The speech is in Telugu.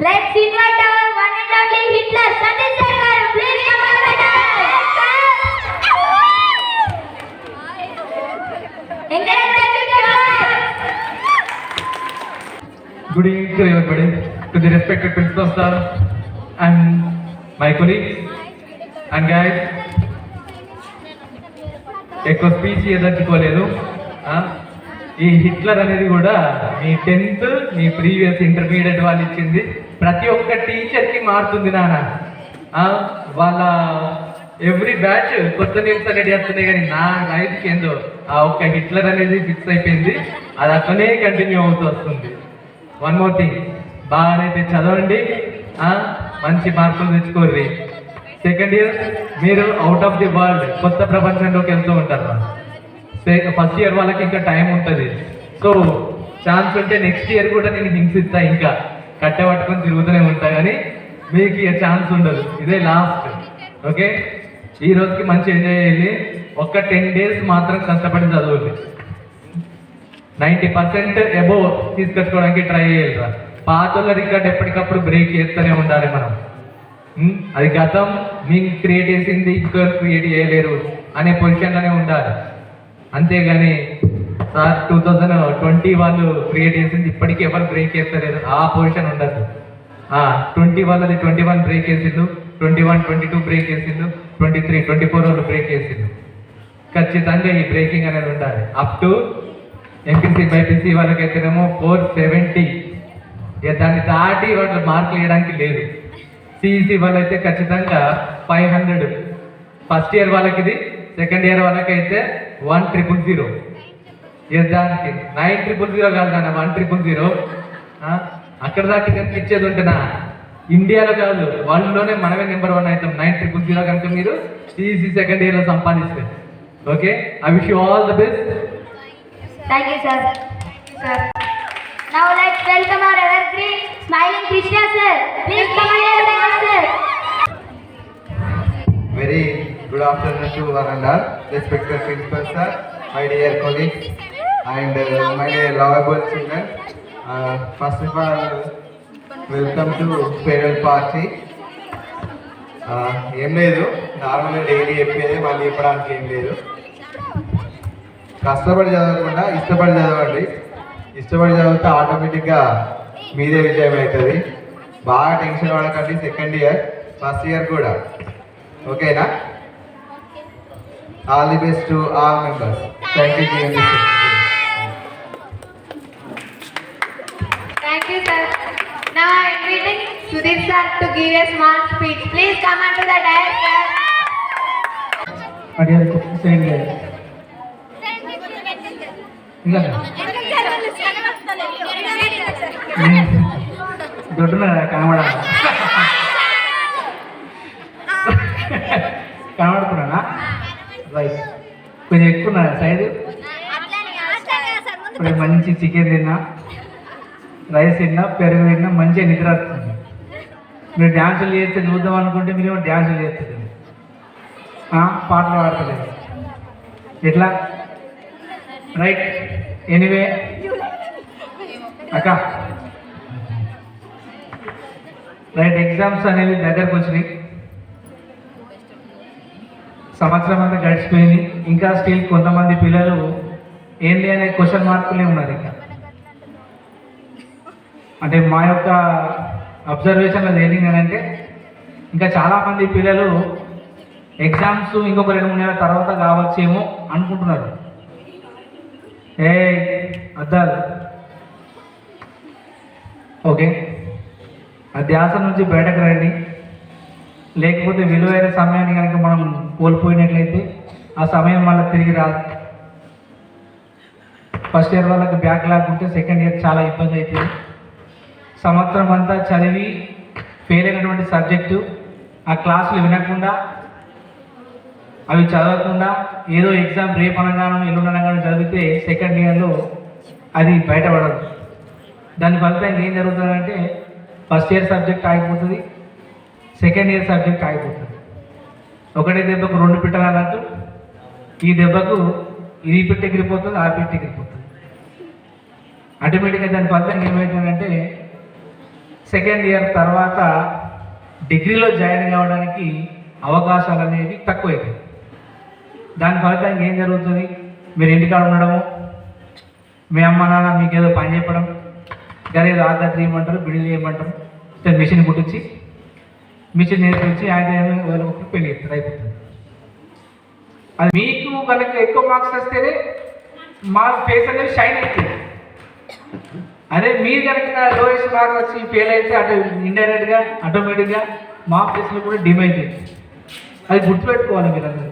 Let's invite our one and only Hitler, Satish sir garu. Please come on, madam. Good evening to everybody, to the respected principal sir and my colleagues and guys. ఎక్కువ స్పీచ్ ఏదలుచుకోలేదు. ఈ హిట్లర్ అనేది కూడా మీ 10th మీ ప్రీవియస్ ఇంటర్మీడియట్ వాళ్ళు ఇచ్చింది. ప్రతి ఒక్క టీచర్కి మారుతుంది నాన్న. వాళ్ళ ఎవ్రీ బ్యాచ్ కొత్త నేమ్స్ అనేది వస్తున్నాయి, కానీ నా లైఫ్కి ఏందో ఆ ఒక్క హిట్లర్ అనేది ఫిక్స్ అయిపోయింది. అది అట్లనే కంటిన్యూ అవుతూ వస్తుంది. వన్ మోర్ థింగ్, బాగానైతే చదవండి, మంచి మార్కులు తెచ్చుకోర్రి. సెకండ్ ఇయర్ మీరు అవుట్ ఆఫ్ ది వరల్డ్ కొత్త ప్రపంచంలోకి వెళ్తూ ఉంటారు. ఫస్ట్ ఇయర్ వాళ్ళకి ఇంకా టైం ఉంటుంది. సో ఛాన్స్ ఉంటే నెక్స్ట్ ఇయర్ కూడా నేను హింసిస్తా, ఇంకా కట్టె పట్టుకొని తిరుగుతూనే ఉంటా, కానీ మీకు ఇక ఛాన్స్ ఉండదు. ఇదే లాస్ట్. ఓకే, ఈ రోజుకి మంచి ఎంజాయ్ చేయాలి. ఒక్క 10 days మాత్రం కష్టపడి చదవండి. 90% అబోవ్ తీసుకొచ్చుకోవడానికి ట్రై చేయాలి. పాతల రికార్డ్ ఎప్పటికప్పుడు బ్రేక్ చేస్తూనే ఉండాలి మనం. అది గతం మీకు క్రియేట్ చేసింది ఇంకా క్రియేట్ చేయలేరు అనే పొజిషన్లోనే ఉండాలి. అంతేగాని సార్ 2020 వాళ్ళు క్రియేట్ చేసింది ఇప్పటికీ ఎవరు బ్రేక్ చేస్తలేరు, ఆ పొజిషన్ ఉండదు. 20 వాళ్ళది 21 బ్రేక్ చేసిండు, 21, 22 బ్రేక్ చేసిండు, 23, 24 వాళ్ళు బ్రేక్ చేసిండు. ఖచ్చితంగా ఈ బ్రేకింగ్ అనేది ఉండాలి. అప్ టు ఎంపీసీ బైపీసీ వాళ్ళకైతేనేమో 470, దాన్ని దాటి వాళ్ళు మార్కులు వేయడానికి లేదు. సిఈసి వాళ్ళైతే ఖచ్చితంగా 500. ఫస్ట్ ఇయర్ వాళ్ళకి ఇది, సెకండ్ ఇయర్ వాళ్ళకైతే 1000. దానికి 9000 కాదు నాన్న, 1000. అక్కడ దాకా కనిపించేది ఉంటేనా ఇండియాలో కాదు వరల్డ్లోనే మనమే నెంబర్ 1 అవుతాం. 9000 కనుక మీరు సిఈసి సెకండ్ ఇయర్లో సంపాదిస్తే. Okay, I wish you all the best. Thank you, sir. Now let's welcome our evergreen smiling Krishna sir. Please come and welcome sir. Very good afternoon to one and all, respected principal sir, my dear colleagues and my dear lovable children. First of all, welcome to farewell party. ఏం లేదు, నార్మల్గా డైలీ చెప్పేది, మళ్ళీ చెప్పడానికి ఏం లేదు. కష్టపడి చదవకుండా ఇష్టపడి చదవండి. ఇష్టపడి చదివితే ఆటోమేటిక్గా మీదే విజయం అవుతుంది. బాగా టెన్షన్ పడకండి. సెకండ్ ఇయర్, ఫస్ట్ ఇయర్ కూడా. ఓకేనా? All the best to all members. Thank you. Thank you, sir. Now I am inviting Sudhir sir to give a small speech. Please come onto the dais, sir. దొడ్డున కనబడుతున్నానా? రైట్, కొంచెం ఎక్కువ సైజు. ఇప్పుడు మంచి చికెన్ తిన్నా, రైస్ తిన్నా, పెరుగు తిన్నా, మంచిగా నిద్ర వస్తుంది. మీరు డ్యాన్సులు చేస్తే చూద్దాం అనుకుంటే మీరేమో డ్యాన్సులు చేస్తుంది, పాటలు పాడతలేదు. ఎట్లా? రైట్, ఎనీవే అక్క, రైట్, ఎగ్జామ్స్ అనేవి దగ్గరకు వచ్చినాయి. సంవత్సరం అంతా గడిచిపోయింది. ఇంకా స్టిల్ కొంతమంది పిల్లలు ఏంటి అనే క్వశ్చన్ మార్కులే ఉన్నారు. ఇంకా అంటే మా యొక్క అబ్జర్వేషన్ అది ఏంటంటే ఇంకా చాలామంది పిల్లలు ఎగ్జామ్స్ ఇంకొక 2-3 నెలల తర్వాత కావచ్చేమో అనుకుంటున్నారు. అద్దాలు ఓకే, ఆ ధ్యాస నుంచి బయటకు రండి. లేకపోతే విలువైన సమయాన్ని కనుక మనం కోల్పోయినట్లయితే ఆ సమయం మళ్ళీ తిరిగి రాదు. ఫస్ట్ ఇయర్ వాళ్ళకి బ్యాక్లాగ్ ఉంటే సెకండ్ ఇయర్ చాలా ఇబ్బంది అవుతుంది. సంవత్సరం అంతా చదివి ఫెయిల్ అయినటువంటి సబ్జెక్టు ఆ క్లాసులు వినకుండా, అవి చదవకుండా ఏదో ఎగ్జామ్ రేపు అనగానో ఎల్లుండనగానో చదివితే సెకండ్ ఇయర్లో అది బయటపడదు. దాని ఫలితంగా ఏం జరుగుతుందంటే ఫస్ట్ ఇయర్ సబ్జెక్ట్ ఆగిపోతుంది, సెకండ్ ఇయర్ సబ్జెక్ట్ ఆగిపోతుంది. ఒకటే దెబ్బకు 2 పిట్టలు అన్నట్టు ఈ దెబ్బకు ఇది పిట్ట ఎగిరిపోతుంది, ఆ పిట్ట ఎగిరిపోతుంది. ఆటోమేటిక్గా దాని ఫలితంగా ఏమవుతుందంటే సెకండ్ ఇయర్ తర్వాత డిగ్రీలో జాయిన్ కావడానికి అవకాశాలు అనేవి తక్కువైతాయి. దాని ఫలితంగా ఏం జరుగుతుంది? మీరు ఇంటికాడ ఉండడము, మీ అమ్మ నాన్న మీకు ఏదో పని చెప్పడం, గరేదో ఆధార్ చేయమంటారు, బిల్లు చేయమంటారు, మిషన్ కుట్టించి మిషన్ నేర్పించి ఆయన వేల రూపాయలు పెళ్లి చేస్తారు, అయిపోతుంది. అది మీకు కనుక ఎక్కువ మార్క్స్ వస్తేనే మా ఫేస్ అనేది షైన్ అవుతుంది. అదే మీరు కనుక లోయెస్ట్ మార్క్స్ వచ్చి ఫెయిల్ అయితే అటు ఇండైరెక్ట్గా ఆటోమేటిక్గా మా ఫేస్లో కూడా డిమ్ అవుతుంది. అది గుర్తుపెట్టుకోవాలి మీరు అందరూ.